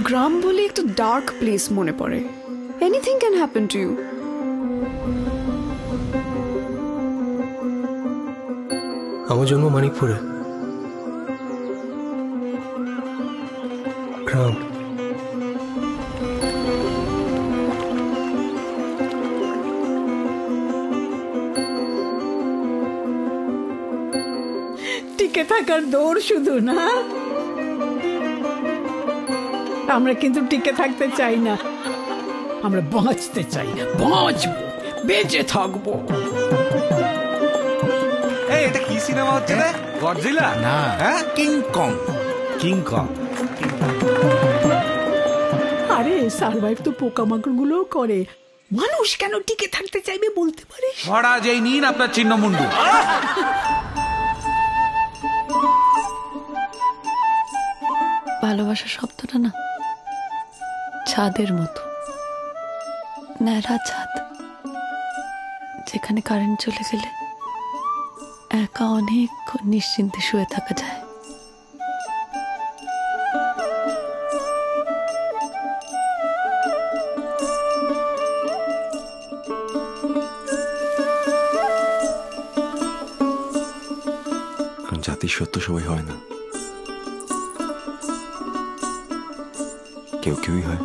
গ্রাম বলে একটু dark place মনে পড়ে। Anything can happen to you. আমার জন্ম মানিকপুরে, গ্রাম। টিকে থাকার দৌড় শুধু না, আমরা কিন্তু টিকে থাকতে চাই না, আমরা বাঁচতে চাই, বাঁচবো, বেঁচে থাকবো। এই এটা কি সিনেমা হচ্ছে রে? গডজিলা না, হ্যাঁ, কিং কং। King Kong. আরে সার্ভাইভ তো পোকামাকড় গুলোও করে, মানুষ কেন টিকে থাকতে চাইবে বলতে পারে? ছড়া যেই নিন আপনার চিহ্ন মুন্ডু। ভালোবাসা শব্দটা না ছাদের মতো, ন্যাড়া ছাদ, যেখানে কারেন্ট চলে গেলে একা অনেকক্ষণ নিশ্চিন্তে শুয়ে থাকা যায়। জাতির সত্য সবাই হয় না, কেউ কেউই হয়।